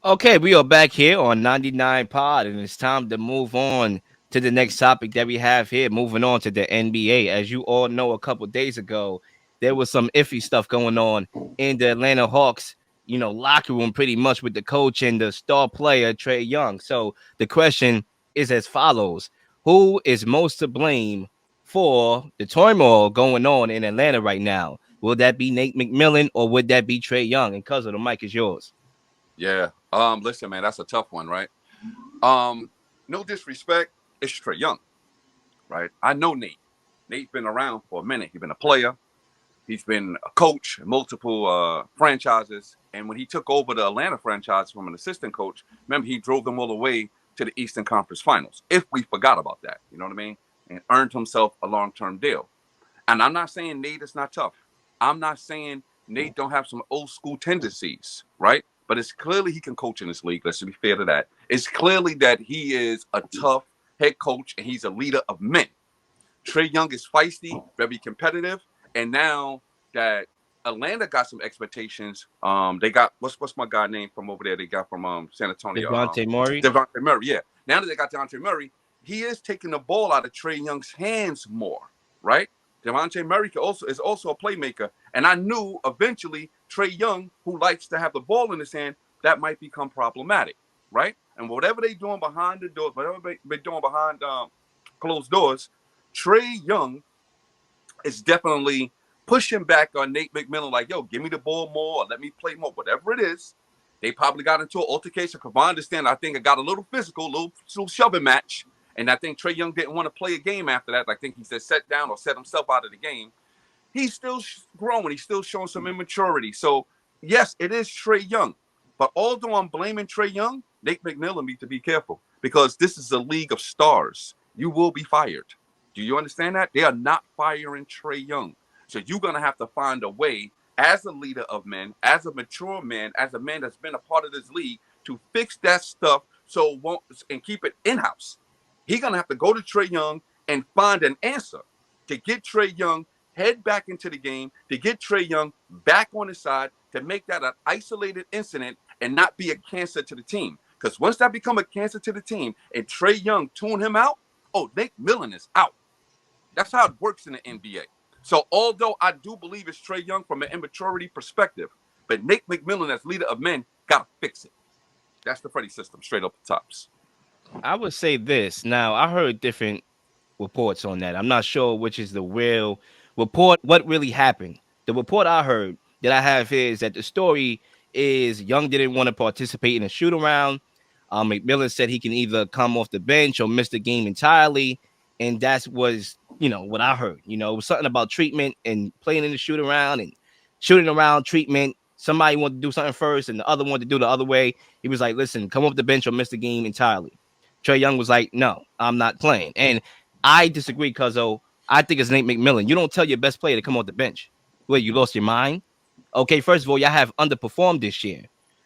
Okay, we are back here on 99 Pod, and it's time to move on to the next topic that we have here. Moving on to the NBA. As you all know, a couple days ago, there was some iffy stuff going on in the Atlanta Hawks, locker room pretty much with the coach and the star player, Trae Young. So the question is as follows: who is most to blame for the turmoil going on in Atlanta right now? Will that be Nate McMillan or would that be Trae Young? And cousin, the mic is yours. Yeah. Listen, man, that's a tough one, right? No disrespect, it's Trae Young, right? I know Nate. Nate's been around for a minute. He's been a player. He's been a coach in multiple franchises. And when he took over the Atlanta franchise from an assistant coach, remember he drove them all the way to the Eastern Conference Finals. If we forgot about that, you know what I mean? And earned himself a long-term deal. And I'm not saying Nate is not tough. I'm not saying Nate don't have some old school tendencies, right? But it's clearly he can coach in this league. Let's be fair to that. It's clearly that he is a tough head coach and he's a leader of men. Trae Young is feisty, very competitive, and now that Atlanta got some expectations, they got what's my guy name from over there? They got from San Antonio, DeJounte Murray. Devontae Murray. Yeah, now that they got Devontae Murray, he is taking the ball out of Trae Young's hands more, right? Devontae Murray is also a playmaker, and I knew eventually Trae Young, who likes to have the ball in his hand, that might become problematic, right? And whatever they doing behind the doors, whatever they doing behind closed doors, Trae Young is definitely pushing back on Nate McMillan, like, yo, give me the ball more, let me play more, whatever it is. They probably got into an altercation. From my understanding, I think it got a little physical, little shoving match. And I think Trae Young didn't want to play a game after that. I think he said set down or set himself out of the game. He's still growing. He's still showing some immaturity. So, yes, it is Trae Young. But although I'm blaming Trae Young, Nate McMillan needs to be careful because this is a league of stars. You will be fired. Do you understand that? They are not firing Trae Young. So you're going to have to find a way as a leader of men, as a mature man, as a man that's been a part of this league to fix that stuff so it won't and keep it in-house. He's going to have to go to Trae Young and find an answer to get Trae Young head back into the game, to get Trae Young back on his side, to make that an isolated incident and not be a cancer to the team. Because once that become a cancer to the team and Trae Young tune him out, oh, Nate McMillan is out. That's how it works in the NBA. So although I do believe it's Trae Young from an immaturity perspective, but Nate McMillan as leader of men got to fix it. That's the Freddie system, straight up the tops. I would say this. Now, I heard different reports on that. I'm not sure which is the real report, what really happened. The report I heard that I have here is that the story is Young didn't want to participate in a shoot around. McMillan said he can either come off the bench or miss the game entirely. And that was, what I heard. It was something about treatment and playing in the shoot around and shooting around treatment. Somebody wanted to do something first and the other wanted to do the other way. He was like, listen, come off the bench or miss the game entirely. Trae Young was like, no, I'm not playing. And I disagree, Cuzzo. I think it's Nate McMillan. You don't tell your best player to come off the bench. Wait, you lost your mind? Okay, first of all, y'all have underperformed this year.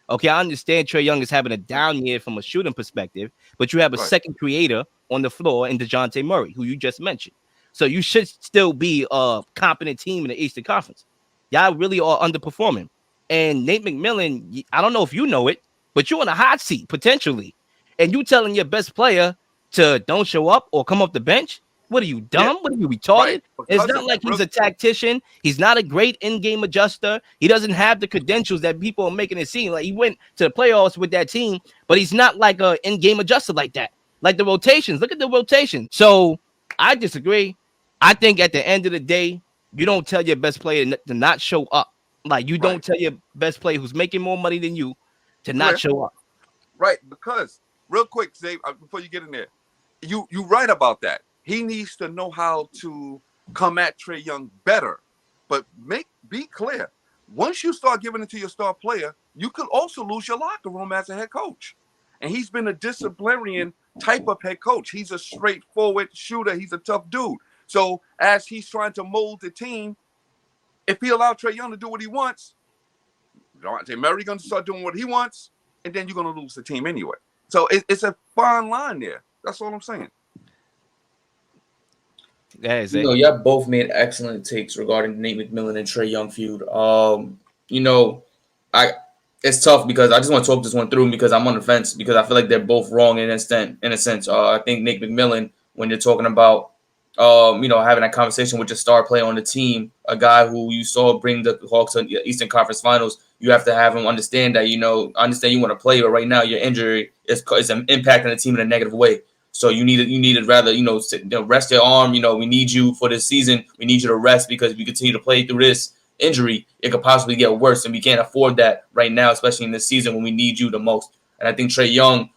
Okay, I understand Trae Young is having a down year from a shooting perspective, but you have a Right. second creator on the floor in DeJounte Murray, who you just mentioned. So you should still be a competent team in the Eastern Conference. Y'all really are underperforming. And Nate McMillan, I don't know if you know it, but you're in a hot seat potentially. And you telling your best player to don't show up or come off the bench? What are you, Yeah. dumb? What are you, Right. retarded? It's Because not of like he's real, a tactician. He's not a great in-game adjuster. He doesn't have the credentials that people are making it seem. Like he went to the playoffs with that team, but he's not like a in-game adjuster like that. Like the rotations. Look at the rotation. So I disagree. I think at the end of the day, you don't tell your best player to not show up. Like you right. don't tell your best player who's making more money than you to not Clear. show up. Right. Because real quick, Zay, before you get in there, you right about that. He needs to know how to come at Trae Young better. But be clear. Once you start giving it to your star player, you could also lose your locker room as a head coach. And he's been a disciplinarian type of head coach. He's a straightforward shooter. He's a tough dude. So as he's trying to mold the team, if he allowed Trae Young to do what he wants, Devontae Murray going to start doing what he wants, and then you're going to lose the team anyway. So it's a fine line there. That's all I'm saying. That is You it. know, y'all both made excellent takes regarding the Nate McMillan and Trey Young feud. You know, I it's tough because I just want to talk this one through because I'm on the fence because I feel like they're both wrong in a sense. In a sense, I think Nate McMillan, when you're talking about, having a conversation with your star player on the team, a guy who you saw bring the Hawks to the Eastern Conference Finals, you have to have him understand that understand you want to play, but right now your injury is impacting the team in a negative way. So you need to rather rest your arm. We need you for this season. We need you to rest because if we continue to play through this injury, it could possibly get worse, and we can't afford that right now, especially in this season when we need you the most. And I think Trae Young,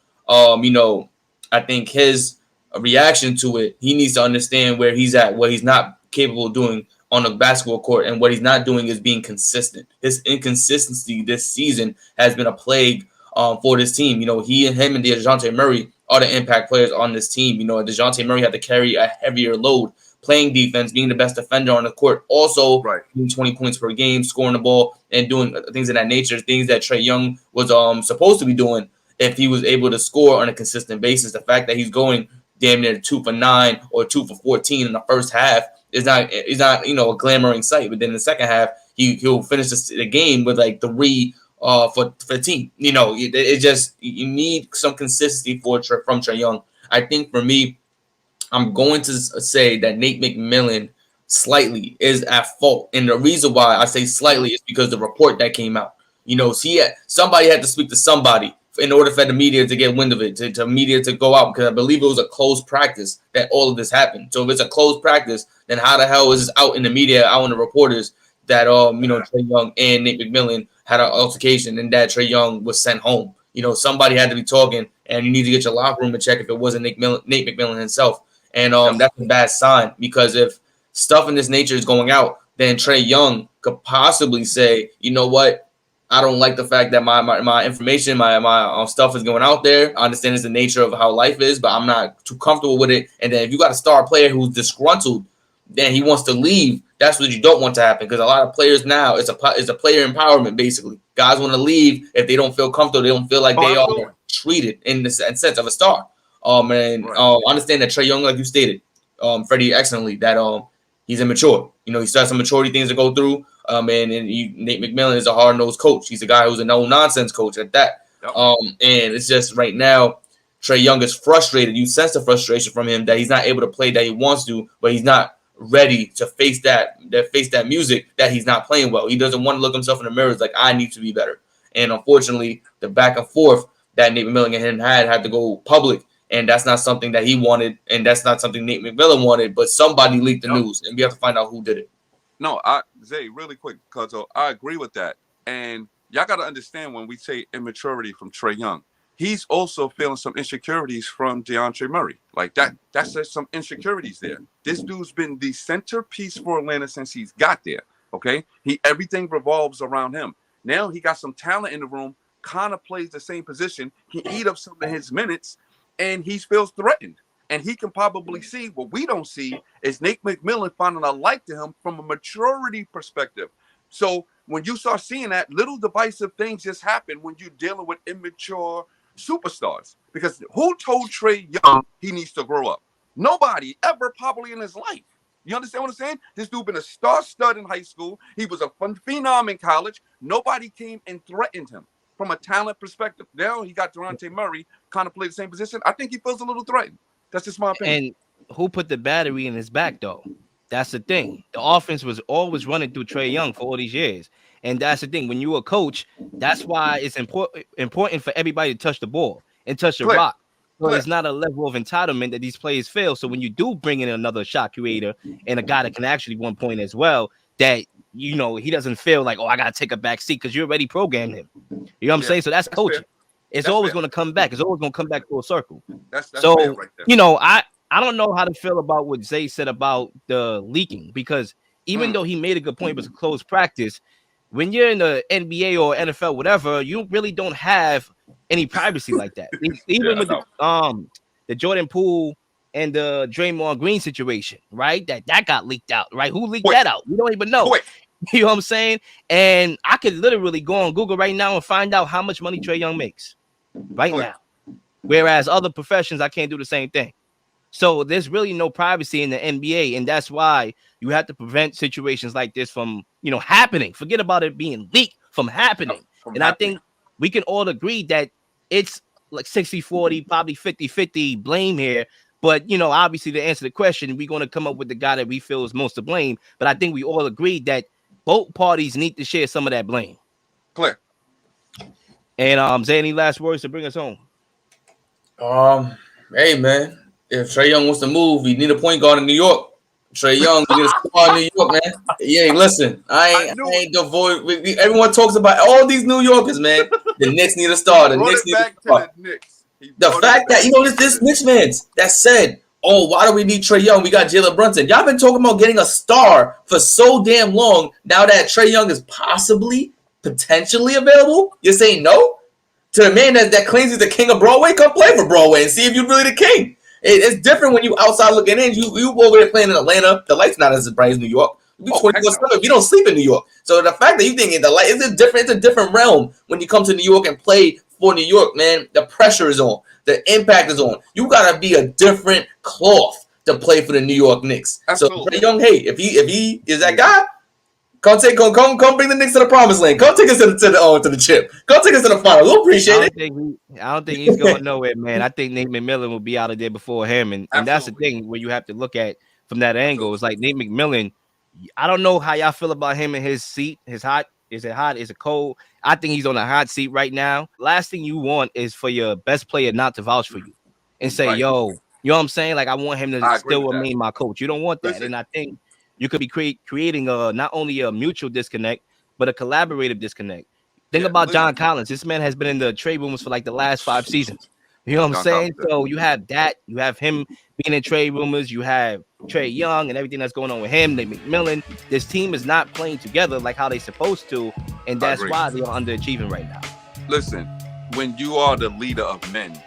I think his reaction to it, he needs to understand where he's at, what he's not capable of doing on the basketball court, and what he's not doing is being consistent. His inconsistency this season has been a plague for this team. Him and DeJounte Murray are the impact players on this team. DeJounte Murray had to carry a heavier load playing defense, being the best defender on the court, also Right. 20 points per game, scoring the ball, and doing things of that nature, things that Trae Young was supposed to be doing if he was able to score on a consistent basis. The fact that he's going damn near 2 for 9 or 2 for 14 in the first half is not a glamoring sight. But then in the second half, he'll finish the game with like 3 for 15. It just you need some consistency from Trae Young. I think for me, I'm going to say that Nate McMillan slightly is at fault. And the reason why I say slightly is because the report that came out. Somebody had to speak to somebody in order for the media to get wind of it, to media to go out, because I believe it was a closed practice that all of this happened. So if it's a closed practice, then how the hell is this out in the media, out in the reporters that Trae Young and Nate McMillan had an altercation and that Trae Young was sent home? Somebody had to be talking, and you need to get your locker room and check if it wasn't Nate McMillan himself. And Yep. that's a bad sign, because if stuff in this nature is going out, then Trae Young could possibly say, you know what, I don't like the fact that my information, my stuff is going out there. I understand it's the nature of how life is, but I'm not too comfortable with it. And then if you got a star player who's disgruntled, then he wants to leave. That's what you don't want to happen, because a lot of players now, it's a player empowerment, basically. Guys want to leave if they don't feel comfortable. They don't feel like Oh, they are absolutely. treated in the sense of a star. And Right. understand that Trae Young, like you stated, Freddie, excellently, that he's immature. He still has some maturity things to go through. Nate McMillan is a hard nosed coach. He's a guy who's a no nonsense coach at that. Yep. And it's just right now, Trae Young is frustrated. You sense the frustration from him that he's not able to play that he wants to, but he's not ready to face that music that he's not playing well. He doesn't want to look himself in the mirror. It's like, I need to be better. And unfortunately, the back and forth that Nate McMillan and him had to go public. And that's not something that he wanted, and that's not something Nate McMillan wanted, but somebody leaked the Yep. news, and we have to find out who did it. No, Zay, really quick, because I agree with that. And y'all got to understand, when we say immaturity from Trae Young, he's also feeling some insecurities from DeAndre Murray. Like that, that's just some insecurities there. This dude's been the centerpiece for Atlanta since he's got there. Okay, everything revolves around him. Now he got some talent in the room, kind of plays the same position, can eat up some of his minutes, and he feels threatened. And he can probably see what we don't see is Nate McMillan finding a like to him from a maturity perspective. So when you start seeing that, little divisive things just happen when you're dealing with immature superstars. Because who told Trae Young he needs to grow up? Nobody ever, probably in his life. You understand what I'm saying? This dude been a star stud in high school. He was a phenom in college. Nobody came and threatened him from a talent perspective. Now he got Dejounte Murray, kind of played the same position. I think he feels a little threatened. That's just my opinion. And who put the battery in his back though? That's the thing. The offense was always running through Trae Young for all these years. And that's the thing. When you're a coach, that's why it's important for everybody to touch the ball and touch the Clear, rock. So clear. it's not a level of entitlement that these players fail. So when you do bring in another shot creator and a guy that can actually 1 point as well, that he doesn't feel like, oh, I gotta take a back seat, because you already programmed him. You know what I'm Yeah, saying? So that's that's fair. coaching. It's That's always fair. going to come back. It's always going to come back to a circle. That's fair So, right there. I don't know how to feel about what Zay said about the leaking, because even though he made a good point, it was a close practice. When you're in the NBA or NFL, whatever, you really don't have any privacy like that. Yeah, Even I with know. the Jordan Poole and the Draymond Green situation, right? That got leaked out, right? Who leaked Quick, that out? We don't even know. quick. You know what I'm saying? And I could literally go on Google right now and find out how much money Trae Young makes right Quick. now. Whereas other professions, I can't do the same thing. So there's really no privacy in the NBA, and that's why you have to prevent situations like this from happening. Forget about it being leaked, from happening. From And I think happening. we can all agree that it's like 60-40, probably 50-50 blame here. But, obviously to answer the question, we're going to come up with the guy that we feel is most to blame. But I think we all agree that both parties need to share some of that blame. Clear. And Zay, any last words to bring us home? Hey man, if Trae Young wants to move, we need a point guard in New York. Trae Young, we need a star in New York, man. Yeah, listen, I ain't devoid. Everyone talks about all these New Yorkers, man. The Knicks need a star. The Knicks need a star. The fact that this Knicks fans that said, "Oh, why do we need Trae Young? We got Jalen Brunson." Y'all been talking about getting a star for so damn long. Now that Trae Young is potentially available, you're saying no to the man that claims he's the king of Broadway. Come play for Broadway and see if you're really the king. It's different when you outside looking in. You over there playing in Atlanta. The light's not as bright as New York. We 24/7. We don't sleep in New York. So the fact that you think the light is different, it's a different realm when you come to New York and play for New York, man. The pressure is on. The impact is on. You gotta be a different cloth to play for the New York Knicks. Absolutely. So Trae Young, hey, if he is that guy, come bring the Knicks to the promised land. Come take us to the chip. Come take us to the final. We'll appreciate it. I don't think he's going nowhere, man. I think Nate McMillan will be out of there before him, and that's the thing where you have to look at from that angle. It's like Nate McMillan. I don't know how y'all feel about him in his seat. His hot. Is it hot? Is it cold? I think he's on a hot seat right now. Last thing you want is for your best player not to vouch for you and say, yo, you know what I'm saying? Like, I want him to still remain my coach. You don't want that. And I think you could be creating not only a mutual disconnect, but a collaborative disconnect. Think about John Collins. This man has been in the trade rumors for like the last 5 seasons. You know what I'm saying? So you have that. You have him being in trade rumors. You have Trae Young and everything that's going on with him. Nate McMillan. This team is not playing together like how they're supposed to, and that's why they're underachieving right now. Listen, when you are the leader of men,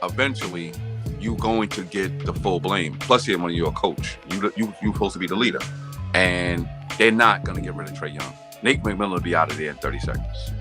eventually you're going to get the full blame. Plus, when you're a coach, you're supposed to be the leader, and they're not going to get rid of Trae Young. Nate McMillan will be out of there in 30 seconds.